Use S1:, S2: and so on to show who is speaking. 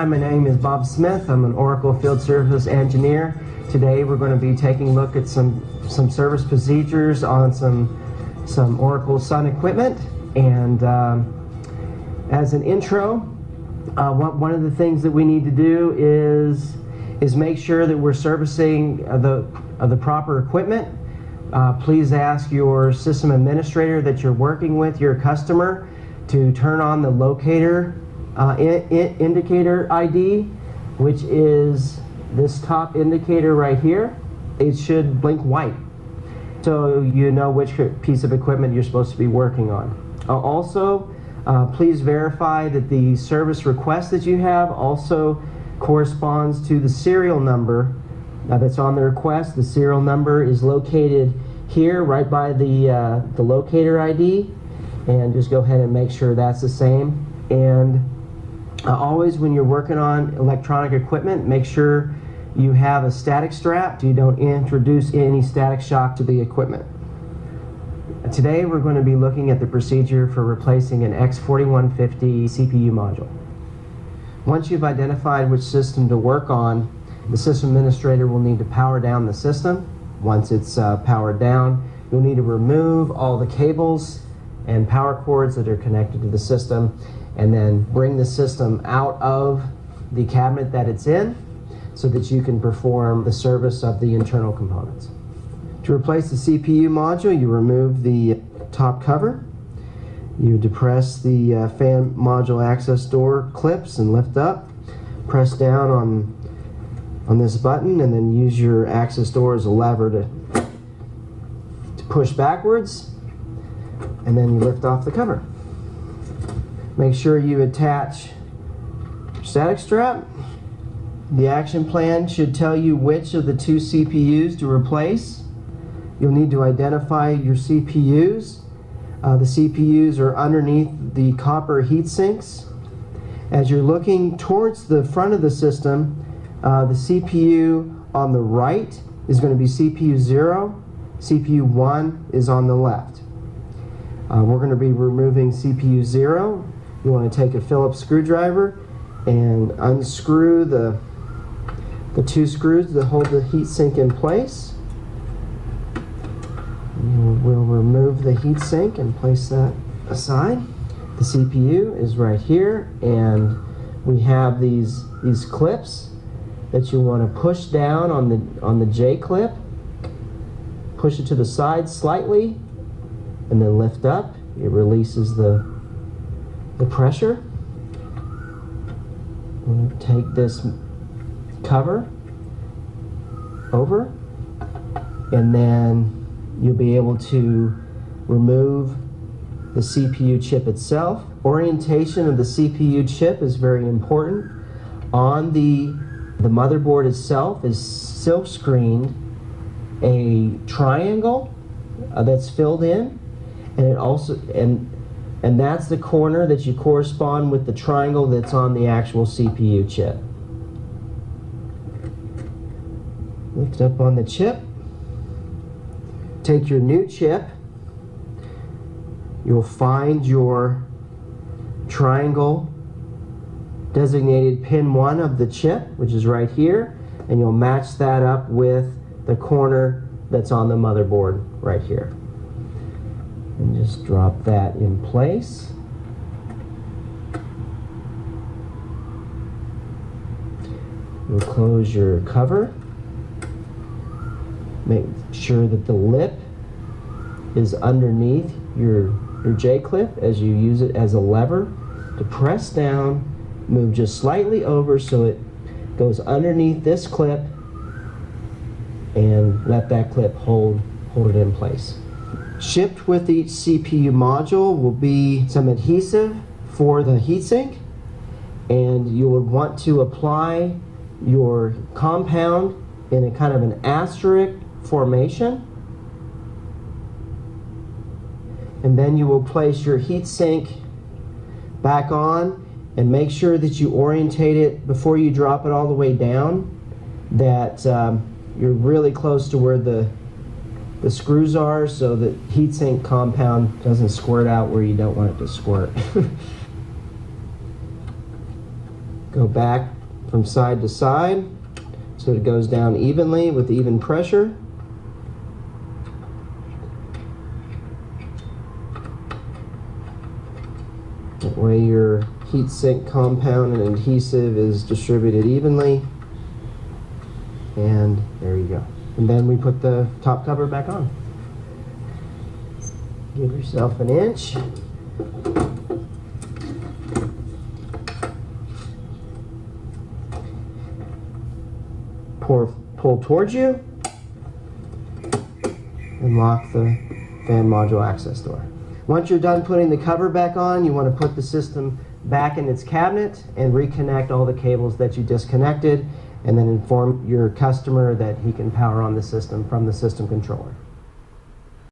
S1: Hi, my name is Bob Smith. I'm an Oracle Field Service Engineer. Today we're going to be taking a look at some service procedures on some Oracle Sun equipment. And as an intro, one of the things that we need to do is make sure that we're servicing the proper equipment. Please ask your system administrator that you're working with, your customer, to turn on the locator indicator ID, which is this top indicator right here. It should blink white, so you know which piece of equipment you're supposed to be working on. Also, please verify that the service request that you have also corresponds to the serial number that's on the request. The serial number is located here right by the locator ID, and just go ahead and make sure that's the same. And always when you're working on electronic equipment, make sure you have a static strap so you don't introduce any static shock to the equipment. Today we're going to be looking at the procedure for replacing an X4150 CPU module. Once you've identified which system to work on, the system administrator will need to power down the system. Once it's powered down, you'll need to remove all the cables and power cords that are connected to the system, and then bring the system out of the cabinet that it's in so that you can perform the service of the internal components. To replace the CPU module, you remove the top cover. You depress the fan module access door clips and lift up. Press down on this button and then use your access door as a lever to push backwards, and then you lift off the cover. Make sure you attach your static strap. The action plan should tell you which of the two CPUs to replace. You'll need to identify your CPUs. The CPUs are underneath the copper heat sinks. As you're looking towards the front of the system, the CPU on the right is going to be CPU 0. CPU 1 is on the left. We're going to be removing CPU 0. You want to take a Phillips screwdriver and unscrew the two screws that hold the heatsink in place. We'll remove the heatsink and place that aside. The CPU is right here, and we have these clips that you want to push down on the J clip. Push it to the side slightly, and then lift up. It releases the pressure. We'll take this cover over, and then you'll be able to remove the CPU chip itself. Orientation of the CPU chip is very important. On the motherboard itself is silk screened a triangle that's filled in, and it also and that's the corner that you correspond with the triangle that's on the actual CPU chip. Lift up on the chip. Take your new chip. You'll find your triangle designated pin 1 of the chip, which is right here, and you'll match that up with the corner that's on the motherboard right here. And just drop that in place. You'll close your cover. Make sure that the lip is underneath your J-clip as you use it as a lever to press down, move just slightly over so it goes underneath this clip, and let that clip hold it in place. Shipped with each CPU module will be some adhesive for the heatsink, and you would want to apply your compound in a kind of an asterisk formation, and then you will place your heatsink back on and make sure that you orientate it before you drop it all the way down, that you're really close to where the screws are, so that heatsink compound doesn't squirt out where you don't want it to squirt. Go back from side to side so it goes down evenly with even pressure. That way your heatsink compound and adhesive is distributed evenly. And there you go. And then we put the top cover back on. Give yourself an inch. Pull towards you and lock the fan module access door. Once you're done putting the cover back on, you want to put the system back in its cabinet and reconnect all the cables that you disconnected, and then inform your customer that he can power on the system from the system controller.